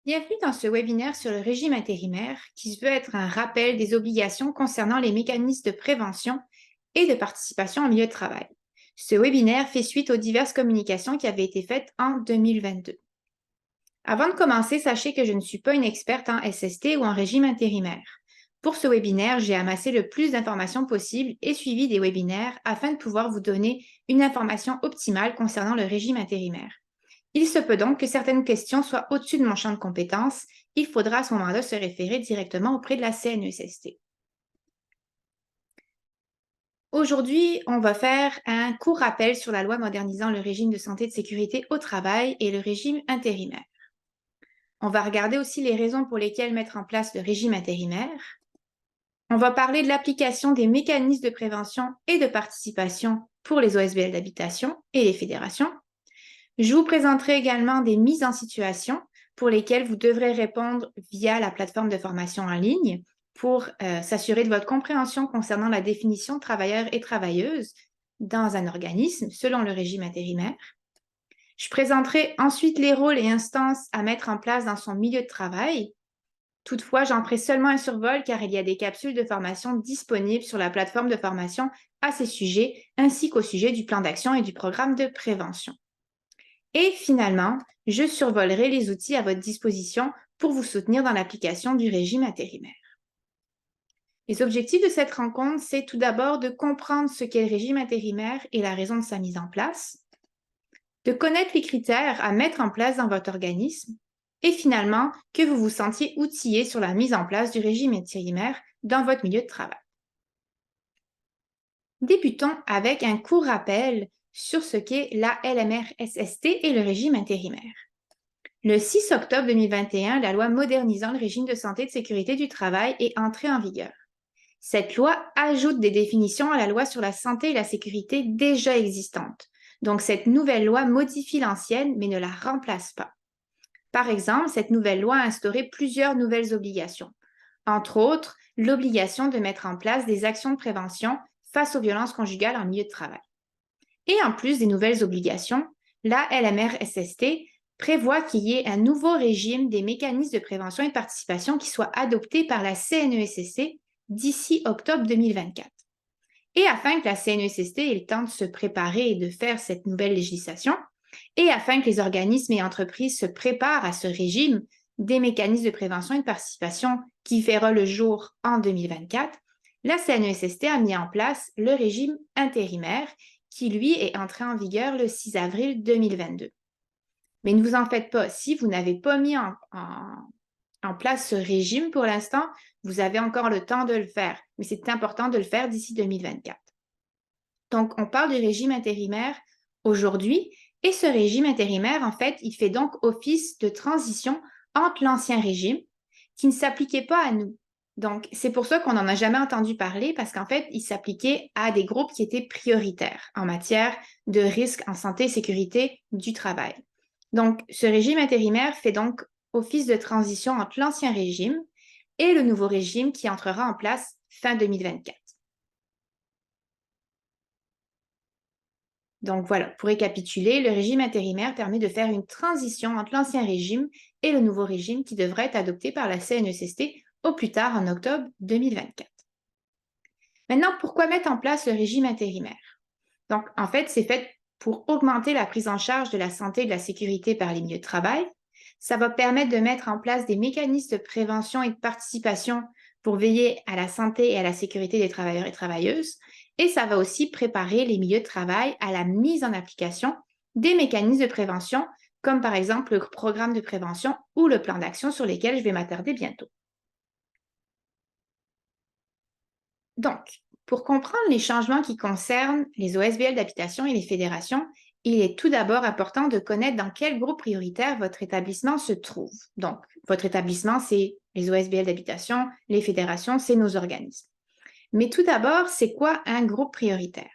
Bienvenue dans ce webinaire sur le régime intérimaire qui se veut être un rappel des obligations concernant les mécanismes de prévention et de participation en milieu de travail. Ce webinaire fait suite aux diverses communications qui avaient été faites en 2022. Avant de commencer, sachez que je ne suis pas une experte en SST ou en régime intérimaire. Pour ce webinaire, j'ai amassé le plus d'informations possible et suivi des webinaires afin de pouvoir vous donner une information optimale concernant le régime intérimaire. Il se peut donc que certaines questions soient au-dessus de mon champ de compétences. Il faudra à ce moment-là se référer directement auprès de la CNESST. Aujourd'hui, on va faire un court rappel sur la loi modernisant le régime de santé et de sécurité au travail et le régime intérimaire. On va regarder aussi les raisons pour lesquelles mettre en place le régime intérimaire. On va parler de l'application des mécanismes de prévention et de participation pour les OSBL d'habitation et les fédérations. Je vous présenterai également des mises en situation pour lesquelles vous devrez répondre via la plateforme de formation en ligne pour s'assurer de votre compréhension concernant la définition de travailleur et travailleuse dans un organisme selon le régime intérimaire. Je présenterai ensuite les rôles et instances à mettre en place dans son milieu de travail. Toutefois, j'en ferai seulement un survol car il y a des capsules de formation disponibles sur la plateforme de formation à ces sujets, ainsi qu'au sujet du plan d'action et du programme de prévention. Et finalement, je survolerai les outils à votre disposition pour vous soutenir dans l'application du régime intérimaire. Les objectifs de cette rencontre, c'est tout d'abord de comprendre ce qu'est le régime intérimaire et la raison de sa mise en place, de connaître les critères à mettre en place dans votre organisme, et finalement, que vous vous sentiez outillé sur la mise en place du régime intérimaire dans votre milieu de travail. Débutons avec un court rappel sur ce qu'est la LMR-SST et le régime intérimaire. Le 6 octobre 2021, la loi modernisant le régime de santé et de sécurité du travail est entrée en vigueur. Cette loi ajoute des définitions à la loi sur la santé et la sécurité déjà existante. Donc, cette nouvelle loi modifie l'ancienne, mais ne la remplace pas. Par exemple, cette nouvelle loi a instauré plusieurs nouvelles obligations. Entre autres, l'obligation de mettre en place des actions de prévention face aux violences conjugales en milieu de travail. Et en plus des nouvelles obligations, la LMR-SST prévoit qu'il y ait un nouveau régime des mécanismes de prévention et de participation qui soit adopté par la CNESST d'ici octobre 2024. Et afin que la CNESST ait le temps de se préparer et de faire cette nouvelle législation, et afin que les organismes et entreprises se préparent à ce régime des mécanismes de prévention et de participation qui verra le jour en 2024, la CNESST a mis en place le régime intérimaire qui, lui, est entré en vigueur le 6 avril 2022. Mais ne vous en faites pas, si vous n'avez pas mis en place ce régime pour l'instant, vous avez encore le temps de le faire, mais c'est important de le faire d'ici 2024. Donc, on parle du régime intérimaire aujourd'hui, et ce régime intérimaire, en fait, il fait donc office de transition entre l'ancien régime qui ne s'appliquait pas à nous. Donc, c'est pour ça qu'on n'en a jamais entendu parler parce qu'en fait, il s'appliquait à des groupes qui étaient prioritaires en matière de risque en santé et sécurité du travail. Donc, ce régime intérimaire fait donc office de transition entre l'ancien régime et le nouveau régime qui entrera en place fin 2024. Donc voilà, pour récapituler, le régime intérimaire permet de faire une transition entre l'ancien régime et le nouveau régime qui devrait être adopté par la CNESST au plus tard en octobre 2024. Maintenant, pourquoi mettre en place le régime intérimaire? Donc, en fait, c'est fait pour augmenter la prise en charge de la santé et de la sécurité par les milieux de travail. Ça va permettre de mettre en place des mécanismes de prévention et de participation pour veiller à la santé et à la sécurité des travailleurs et travailleuses. Et ça va aussi préparer les milieux de travail à la mise en application des mécanismes de prévention, comme par exemple le programme de prévention ou le plan d'action sur lesquels je vais m'attarder bientôt. Donc, pour comprendre les changements qui concernent les OSBL d'habitation et les fédérations, il est tout d'abord important de connaître dans quel groupe prioritaire votre établissement se trouve. Donc, votre établissement, c'est les OSBL d'habitation, les fédérations, c'est nos organismes. Mais tout d'abord, c'est quoi un groupe prioritaire?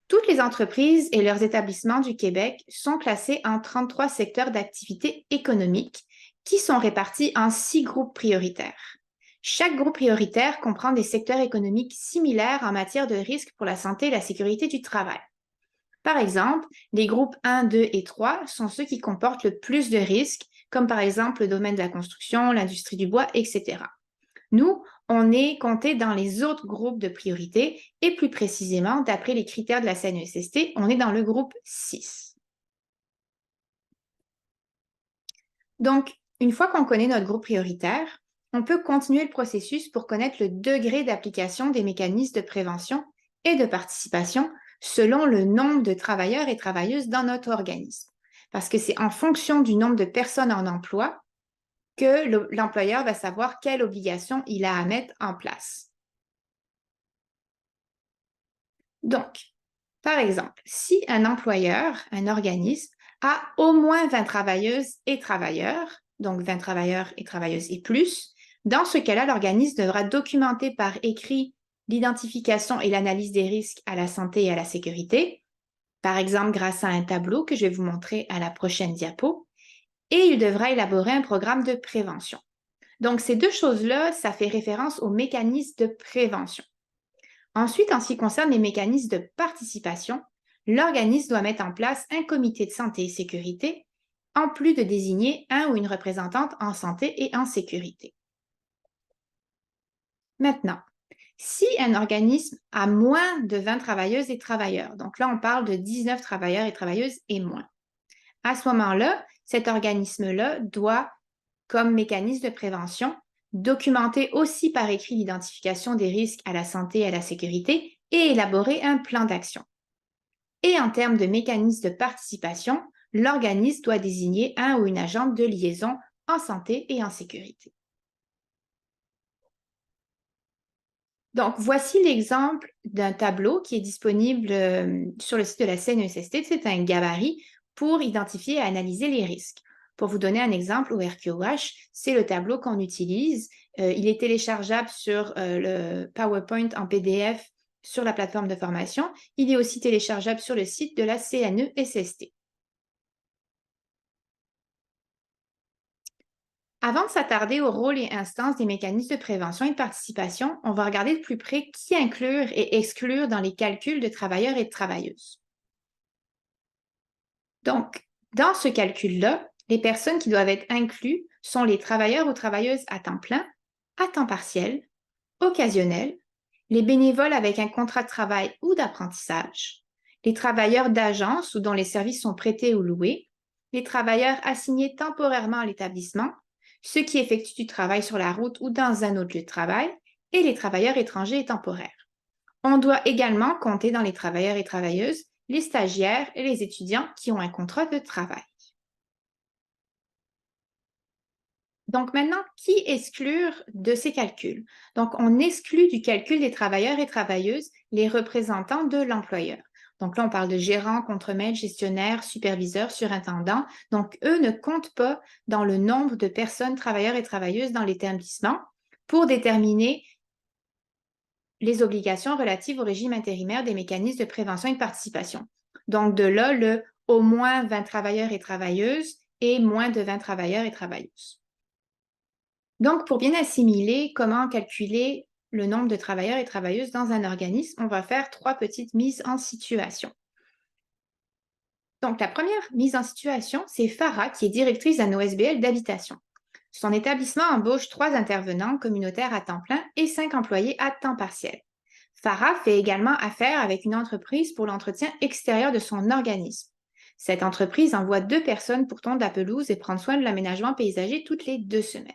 Toutes les entreprises et leurs établissements du Québec sont classés en 33 secteurs d'activité économique qui sont répartis en 6 groupes prioritaires. Chaque groupe prioritaire comprend des secteurs économiques similaires en matière de risque pour la santé et la sécurité du travail. Par exemple, les groupes 1, 2 et 3 sont ceux qui comportent le plus de risques comme par exemple le domaine de la construction, l'industrie du bois, etc. Nous, on est compté dans les autres groupes de priorité et plus précisément, d'après les critères de la CNESST, on est dans le groupe 6. Donc, une fois qu'on connaît notre groupe prioritaire, on peut continuer le processus pour connaître le degré d'application des mécanismes de prévention et de participation selon le nombre de travailleurs et travailleuses dans notre organisme. Parce que c'est en fonction du nombre de personnes en emploi que l'employeur va savoir quelle obligation il a à mettre en place. Donc, par exemple, si un employeur, un organisme, a au moins 20 travailleuses et travailleurs, donc 20 travailleurs et travailleuses et plus, dans ce cas-là, l'organisme devra documenter par écrit l'identification et l'analyse des risques à la santé et à la sécurité, par exemple grâce à un tableau que je vais vous montrer à la prochaine diapo, et il devra élaborer un programme de prévention. Donc, ces deux choses-là, ça fait référence aux mécanismes de prévention. Ensuite, en ce qui concerne les mécanismes de participation, l'organisme doit mettre en place un comité de santé et sécurité, en plus de désigner un ou une représentante en santé et en sécurité. Maintenant, si un organisme a moins de 20 travailleuses et travailleurs, donc là on parle de 19 travailleurs et travailleuses et moins, à ce moment-là, cet organisme-là doit, comme mécanisme de prévention, documenter aussi par écrit l'identification des risques à la santé et à la sécurité et élaborer un plan d'action. Et en termes de mécanisme de participation, l'organisme doit désigner un ou une agente de liaison en santé et en sécurité. Donc, voici l'exemple d'un tableau qui est disponible sur le site de la CNESST. C'est un gabarit pour identifier et analyser les risques. Pour vous donner un exemple, au RQOH, c'est le tableau qu'on utilise. Il est téléchargeable sur le PowerPoint en PDF sur la plateforme de formation. Il est aussi téléchargeable sur le site de la CNESST. Avant de s'attarder au rôle et instances des mécanismes de prévention et de participation, on va regarder de plus près qui inclure et exclure dans les calculs de travailleurs et de travailleuses. Donc, dans ce calcul-là, les personnes qui doivent être incluses sont les travailleurs ou travailleuses à temps plein, à temps partiel, occasionnel, les bénévoles avec un contrat de travail ou d'apprentissage, les travailleurs d'agence ou dont les services sont prêtés ou loués, les travailleurs assignés temporairement à l'établissement, ceux qui effectuent du travail sur la route ou dans un autre lieu de travail, et les travailleurs étrangers et temporaires. On doit également compter dans les travailleurs et travailleuses les stagiaires et les étudiants qui ont un contrat de travail. Donc maintenant, qui exclure de ces calculs? Donc, on exclut du calcul des travailleurs et travailleuses les représentants de l'employeur. Donc là, on parle de gérants, contremaîtres, gestionnaires, superviseurs, surintendants. Donc, eux ne comptent pas dans le nombre de personnes, travailleurs et travailleuses dans l'établissement pour déterminer les obligations relatives au régime intérimaire des mécanismes de prévention et de participation. Donc, de là, le au moins 20 travailleurs et travailleuses et moins de 20 travailleurs et travailleuses. Donc, pour bien assimiler comment calculer le nombre de travailleurs et travailleuses dans un organisme, on va faire 3 petites mises en situation. Donc, la première mise en situation, c'est Farah, qui est directrice d'un OSBL d'habitation. Son établissement embauche 3 intervenants communautaires à temps plein et 5 employés à temps partiel. Farah fait également affaire avec une entreprise pour l'entretien extérieur de son organisme. Cette entreprise envoie 2 personnes pour tondre la pelouse et prendre soin de l'aménagement paysager toutes les 2 semaines.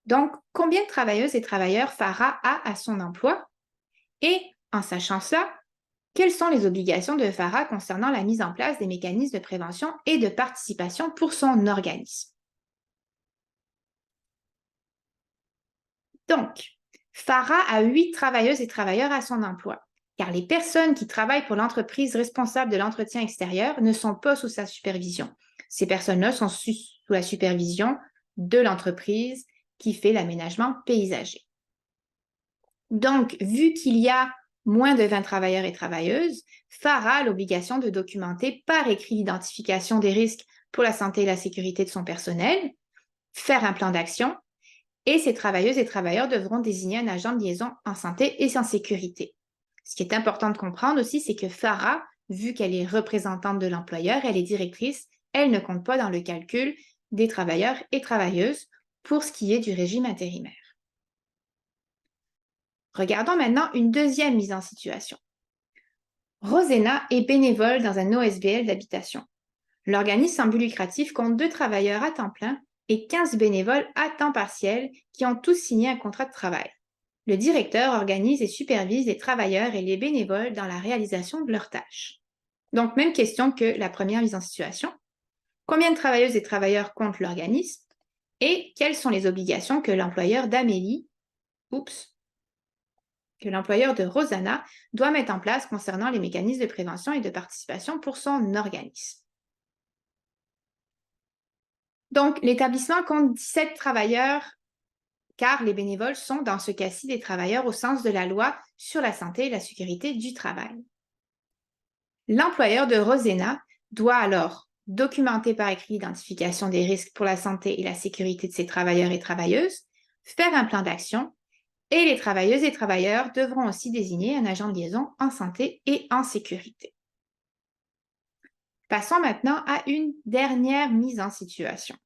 Donc, combien de travailleuses et travailleurs Farah a à son emploi? Et en sachant cela, quelles sont les obligations de Farah concernant la mise en place des mécanismes de prévention et de participation pour son organisme? Donc, Farah a 8 travailleuses et travailleurs à son emploi, car les personnes qui travaillent pour l'entreprise responsable de l'entretien extérieur ne sont pas sous sa supervision. Ces personnes-là sont sous la supervision de l'entreprise qui fait l'aménagement paysager. Donc, vu qu'il y a moins de 20 travailleurs et travailleuses, Farah a l'obligation de documenter par écrit l'identification des risques pour la santé et la sécurité de son personnel, faire un plan d'action, et ces travailleuses et travailleurs devront désigner un agent de liaison en santé et en sécurité. Ce qui est important de comprendre aussi, c'est que Farah, vu qu'elle est représentante de l'employeur, elle est directrice, elle ne compte pas dans le calcul des travailleurs et travailleuses pour ce qui est du régime intérimaire. Regardons maintenant une deuxième mise en situation. Rosena est bénévole dans un OSBL d'habitation. L'organisme sans but lucratif compte 2 travailleurs à temps plein et 15 bénévoles à temps partiel qui ont tous signé un contrat de travail. Le directeur organise et supervise les travailleurs et les bénévoles dans la réalisation de leurs tâches. Donc, même question que la première mise en situation. Combien de travailleuses et travailleurs compte l'organisme et quelles sont les obligations que l'employeur d'Amélie, que l'employeur de Rosanna doit mettre en place concernant les mécanismes de prévention et de participation pour son organisme. Donc, l'établissement compte 17 travailleurs car les bénévoles sont, dans ce cas-ci, des travailleurs au sens de la loi sur la santé et la sécurité du travail. L'employeur de Rosena doit alors documenter par écrit l'identification des risques pour la santé et la sécurité de ses travailleurs et travailleuses, faire un plan d'action, et les travailleuses et travailleurs devront aussi désigner un agent de liaison en santé et en sécurité. Passons maintenant à une dernière mise en situation.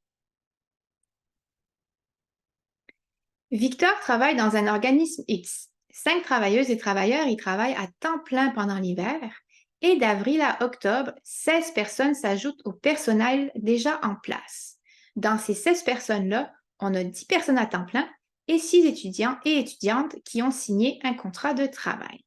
Victor travaille dans un organisme X. 5 travailleuses et travailleurs y travaillent à temps plein pendant l'hiver et d'avril à octobre, 16 personnes s'ajoutent au personnel déjà en place. Dans ces 16 personnes-là, on a 10 personnes à temps plein et 6 étudiants et étudiantes qui ont signé un contrat de travail.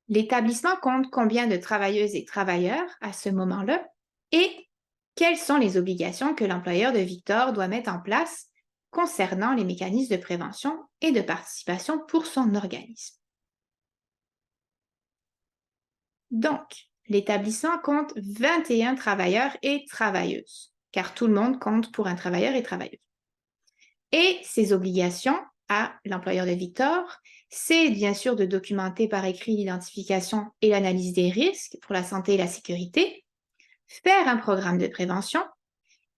L'établissement compte combien de travailleuses et travailleurs à ce moment-là et quelles sont les obligations que l'employeur de Victor doit mettre en place concernant les mécanismes de prévention et de participation pour son organisme. Donc, l'établissement compte 21 travailleurs et travailleuses, car tout le monde compte pour un travailleur et travailleuse. Et ses obligations à l'employeur de Victor, c'est bien sûr de documenter par écrit l'identification et l'analyse des risques pour la santé et la sécurité, faire un programme de prévention.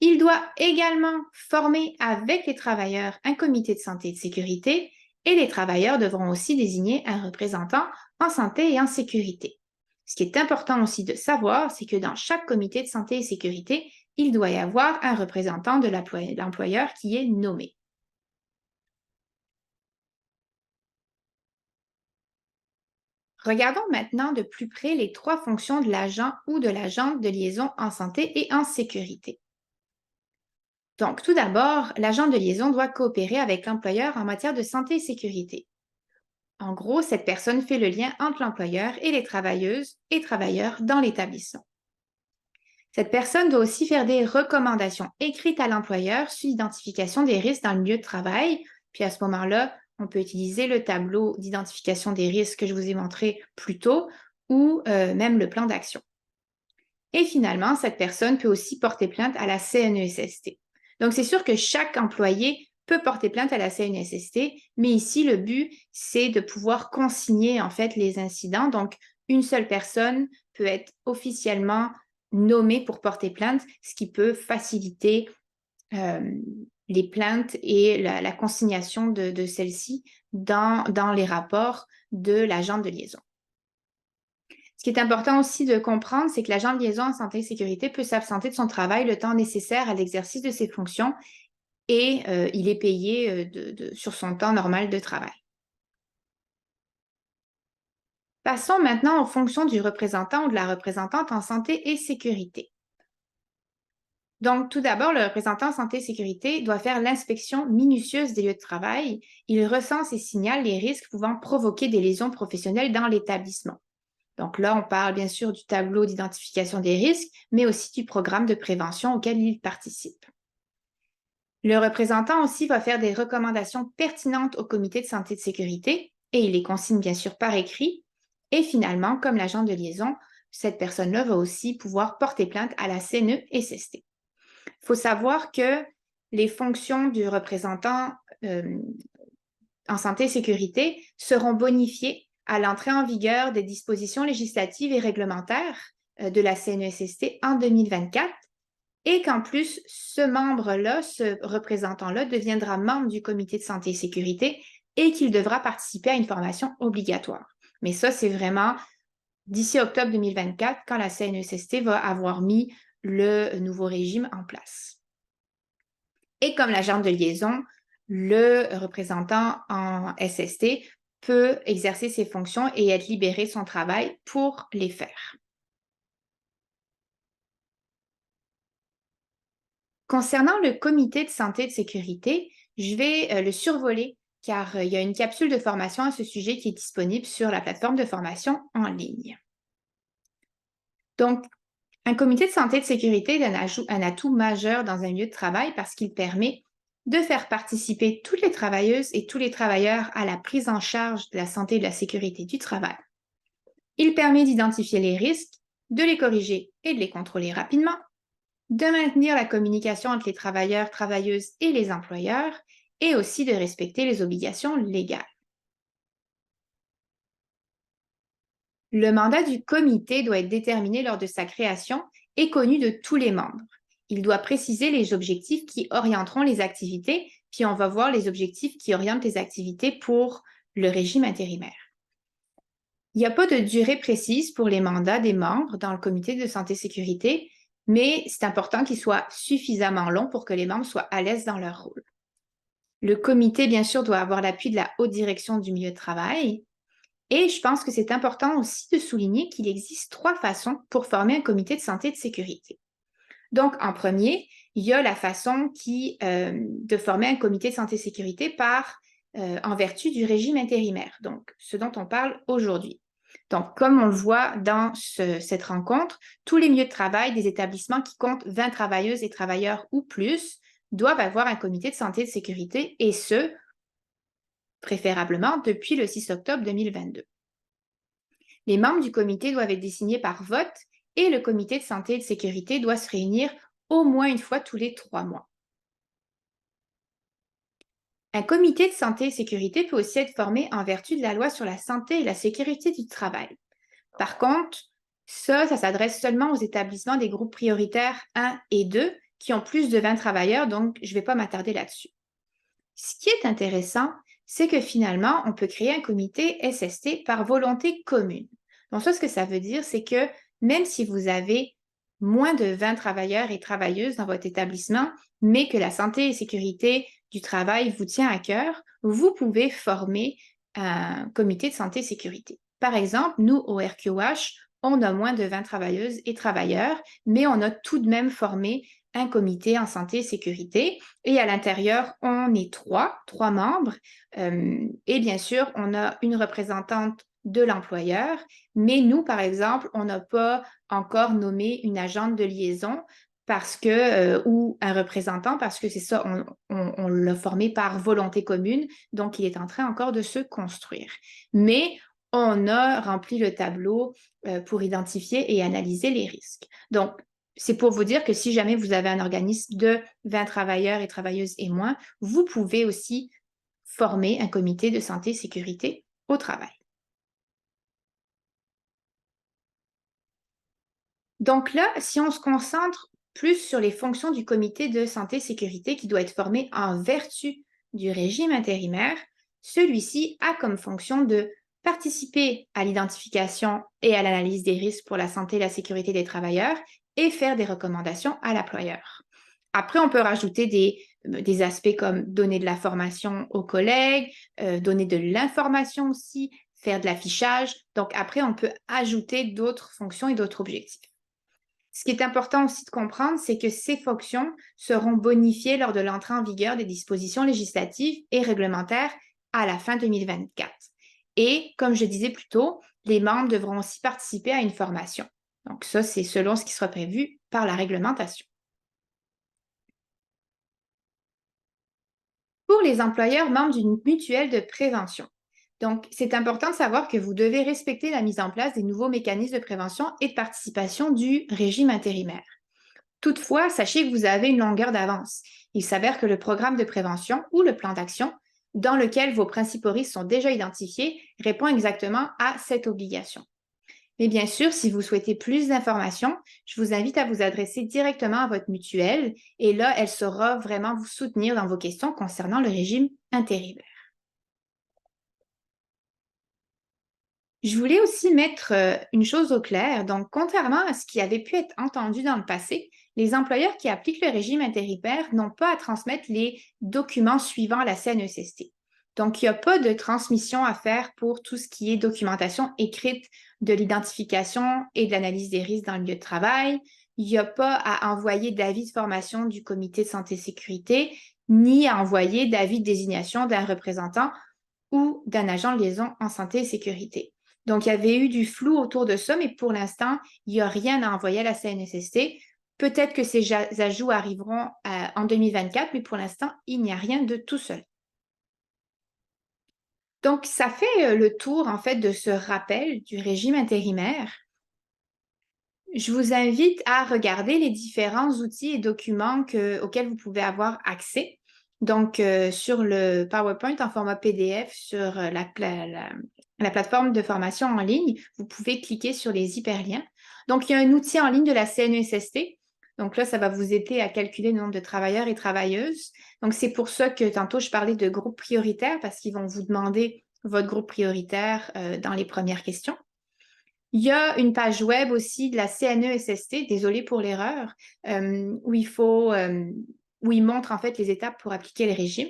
Il doit également former avec les travailleurs un comité de santé et de sécurité et les travailleurs devront aussi désigner un représentant en santé et en sécurité. Ce qui est important aussi de savoir, c'est que dans chaque comité de santé et sécurité, il doit y avoir un représentant de l'employeur qui est nommé. Regardons maintenant de plus près les 3 fonctions de l'agent ou de l'agente de liaison en santé et en sécurité. Donc, tout d'abord, l'agent de liaison doit coopérer avec l'employeur en matière de santé et sécurité. En gros, cette personne fait le lien entre l'employeur et les travailleuses et travailleurs dans l'établissement. Cette personne doit aussi faire des recommandations écrites à l'employeur sur l'identification des risques dans le milieu de travail. Puis à ce moment-là, on peut utiliser le tableau d'identification des risques que je vous ai montré plus tôt ou même le plan d'action. Et finalement, cette personne peut aussi porter plainte à la CNESST. Donc, c'est sûr que chaque employé peut porter plainte à la CNESST, mais ici, le but, c'est de pouvoir consigner en fait les incidents. Donc, une seule personne peut être officiellement nommée pour porter plainte, ce qui peut faciliter les plaintes et la consignation de celles-ci dans les rapports de l'agent de liaison. Ce qui est important aussi de comprendre, c'est que l'agent de liaison en santé et sécurité peut s'absenter de son travail le temps nécessaire à l'exercice de ses fonctions et il est payé sur son temps normal de travail. Passons maintenant aux fonctions du représentant ou de la représentante en santé et sécurité. Donc, tout d'abord, le représentant santé et sécurité doit faire l'inspection minutieuse des lieux de travail. Il recense et signale les risques pouvant provoquer des lésions professionnelles dans l'établissement. Donc là, on parle bien sûr du tableau d'identification des risques, mais aussi du programme de prévention auquel il participe. Le représentant aussi va faire des recommandations pertinentes au comité de santé et de sécurité et il les consigne bien sûr par écrit. Et finalement, comme l'agent de liaison, cette personne-là va aussi pouvoir porter plainte à la CNESST. Il faut savoir que les fonctions du représentant en santé et sécurité seront bonifiées à l'entrée en vigueur des dispositions législatives et réglementaires de la CNESST en 2024 et qu'en plus, ce membre-là, ce représentant-là, deviendra membre du comité de santé et sécurité et qu'il devra participer à une formation obligatoire. Mais ça, c'est vraiment d'ici octobre 2024, quand la CNESST va avoir mis le nouveau régime en place. Et comme l'agent de liaison, le représentant en SST peut exercer ses fonctions et être libéré de son travail pour les faire. Concernant le comité de santé et de sécurité, je vais le survoler car il y a une capsule de formation à ce sujet qui est disponible sur la plateforme de formation en ligne. Donc, un comité de santé et de sécurité est un atout majeur dans un lieu de travail parce qu'il permet de faire participer toutes les travailleuses et tous les travailleurs à la prise en charge de la santé et de la sécurité du travail. Il permet d'identifier les risques, de les corriger et de les contrôler rapidement, de maintenir la communication entre les travailleurs, travailleuses et les employeurs, et aussi de respecter les obligations légales. Le mandat du comité doit être déterminé lors de sa création et connu de tous les membres. Il doit préciser les objectifs qui orienteront les activités, puis on va voir les objectifs qui orientent les activités pour le régime intérimaire. Il n'y a pas de durée précise pour les mandats des membres dans le comité de santé-sécurité, mais c'est important qu'ils soient suffisamment longs pour que les membres soient à l'aise dans leur rôle. Le comité, bien sûr, doit avoir l'appui de la haute direction du milieu de travail. Et je pense que c'est important aussi de souligner qu'il existe 3 façons pour former un comité de santé et de sécurité. Donc, en premier, il y a la façon de former un comité de santé et de sécurité en vertu du régime intérimaire, donc ce dont on parle aujourd'hui. Donc, comme on le voit dans cette rencontre, tous les milieux de travail des établissements qui comptent 20 travailleuses et travailleurs ou plus doivent avoir un comité de santé et de sécurité, et ce, préférablement depuis le 6 octobre 2022. Les membres du comité doivent être désignés par vote et le comité de santé et de sécurité doit se réunir au moins une fois tous les 3 mois. Un comité de santé et sécurité peut aussi être formé en vertu de la loi sur la santé et la sécurité du travail. Par contre, ça s'adresse seulement aux établissements des groupes prioritaires 1 et 2 qui ont plus de 20 travailleurs, donc je ne vais pas m'attarder là-dessus. Ce qui est intéressant, c'est que finalement, on peut créer un comité SST par volonté commune. Donc ça, ce que ça veut dire, c'est que même si vous avez moins de 20 travailleurs et travailleuses dans votre établissement, mais que la santé et sécurité du travail vous tient à cœur, vous pouvez former un comité de santé et sécurité. Par exemple, nous, au RQH, on a moins de 20 travailleuses et travailleurs, mais on a tout de même formé un comité en santé et sécurité. Et à l'intérieur, on est trois membres. Et bien sûr, on a une représentante de l'employeur. Mais nous, par exemple, on n'a pas encore nommé une agente de liaison ou un représentant parce que c'est ça, on l'a formé par volonté commune. Donc, il est en train encore de se construire. Mais on a rempli le tableau pour identifier et analyser les risques. Donc, c'est pour vous dire que si jamais vous avez un organisme de 20 travailleurs et travailleuses et moins, vous pouvez aussi former un comité de santé et sécurité au travail. Donc là, si on se concentre plus sur les fonctions du comité de santé et sécurité qui doit être formé en vertu du régime intérimaire, celui-ci a comme fonction de participer à l'identification et à l'analyse des risques pour la santé et la sécurité des travailleurs et faire des recommandations à l'employeur. Après, on peut rajouter des aspects comme donner de la formation aux collègues, donner de l'information aussi, faire de l'affichage. Donc après, on peut ajouter d'autres fonctions et d'autres objectifs. Ce qui est important aussi de comprendre, c'est que ces fonctions seront bonifiées lors de l'entrée en vigueur des dispositions législatives et réglementaires à la fin 2024. Et comme je disais plus tôt, les membres devront aussi participer à une formation. Donc ça, c'est selon ce qui sera prévu par la réglementation. Pour les employeurs membres d'une mutuelle de prévention. Donc, c'est important de savoir que vous devez respecter la mise en place des nouveaux mécanismes de prévention et de participation du régime intérimaire. Toutefois, sachez que vous avez une longueur d'avance. Il s'avère que le programme de prévention ou le plan d'action, dans lequel vos principaux risques sont déjà identifiés, répond exactement à cette obligation. Mais bien sûr, si vous souhaitez plus d'informations, je vous invite à vous adresser directement à votre mutuelle et là, elle saura vraiment vous soutenir dans vos questions concernant le régime intérimaire. Je voulais aussi mettre une chose au clair. Donc, contrairement à ce qui avait pu être entendu dans le passé, les employeurs qui appliquent le régime intérimaire n'ont pas à transmettre les documents suivants à la CNESST. Donc, il n'y a pas de transmission à faire pour tout ce qui est documentation écrite de l'identification et de l'analyse des risques dans le lieu de travail. Il n'y a pas à envoyer d'avis de formation du comité de santé et sécurité, ni à envoyer d'avis de désignation d'un représentant ou d'un agent de liaison en santé et sécurité. Donc, il y avait eu du flou autour de ça, mais pour l'instant, il n'y a rien à envoyer à la CNSST. Peut-être que ces ajouts arriveront en 2024, mais pour l'instant, il n'y a rien de tout seul. Donc, ça fait le tour, en fait, de ce rappel du régime intérimaire. Je vous invite à regarder les différents outils et documents auxquels vous pouvez avoir accès. Donc, sur le PowerPoint en format PDF sur la plateforme de formation en ligne, vous pouvez cliquer sur les hyperliens. Donc, il y a un outil en ligne de la CNESST. Donc là, ça va vous aider à calculer le nombre de travailleurs et travailleuses. Donc, c'est pour ça que tantôt, je parlais de groupe prioritaire parce qu'ils vont vous demander votre groupe prioritaire dans les premières questions. Il y a une page web aussi de la CNESST, désolée pour l'erreur, où il montre en fait les étapes pour appliquer le régime.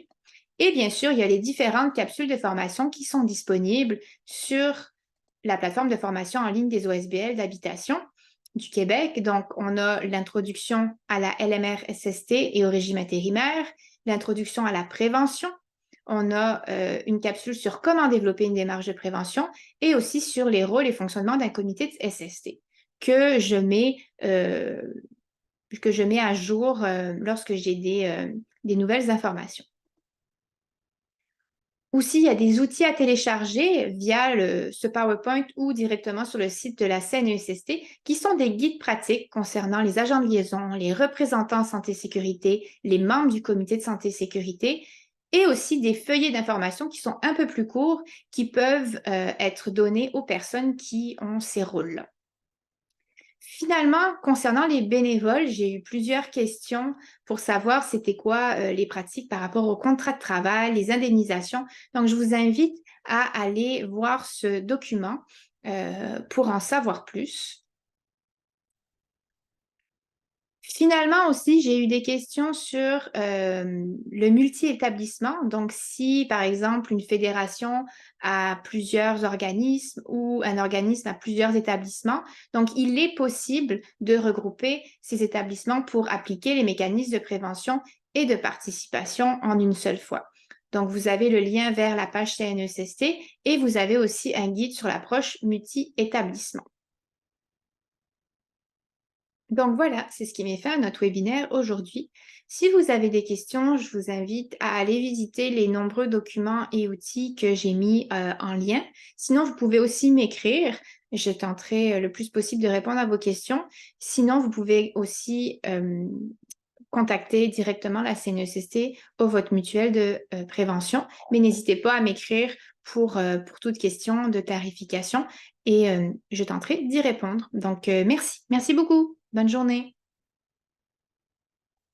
Et bien sûr, il y a les différentes capsules de formation qui sont disponibles sur la plateforme de formation en ligne des OSBL d'habitation du Québec. Donc, on a l'introduction à la LMR-SST et au régime intérimaire, l'introduction à la prévention. On a une capsule sur comment développer une démarche de prévention et aussi sur les rôles et fonctionnements d'un comité de SST que je mets à jour lorsque j'ai des nouvelles informations. Aussi, il y a des outils à télécharger via ce PowerPoint ou directement sur le site de la CNESST qui sont des guides pratiques concernant les agents de liaison, les représentants santé et sécurité, les membres du comité de santé et sécurité et aussi des feuillets d'information qui sont un peu plus courts qui peuvent être donnés aux personnes qui ont ces rôles-là. Finalement, concernant les bénévoles, j'ai eu plusieurs questions pour savoir c'était quoi les pratiques par rapport au contrat de travail, les indemnisations. Donc, je vous invite à aller voir ce document pour en savoir plus. Finalement aussi, j'ai eu des questions sur le multi-établissement. Donc, si, par exemple, une fédération a plusieurs organismes ou un organisme a plusieurs établissements, donc il est possible de regrouper ces établissements pour appliquer les mécanismes de prévention et de participation en une seule fois. Donc, vous avez le lien vers la page CNESST et vous avez aussi un guide sur l'approche multi-établissement. Donc voilà, c'est ce qui met fin à notre webinaire aujourd'hui. Si vous avez des questions, je vous invite à aller visiter les nombreux documents et outils que j'ai mis en lien. Sinon, vous pouvez aussi m'écrire. Je tenterai le plus possible de répondre à vos questions. Sinon, vous pouvez aussi contacter directement la CNESST ou votre mutuelle de prévention. Mais n'hésitez pas à m'écrire pour toute question de tarification et je tenterai d'y répondre. Donc, merci. Merci beaucoup. Bonne journée.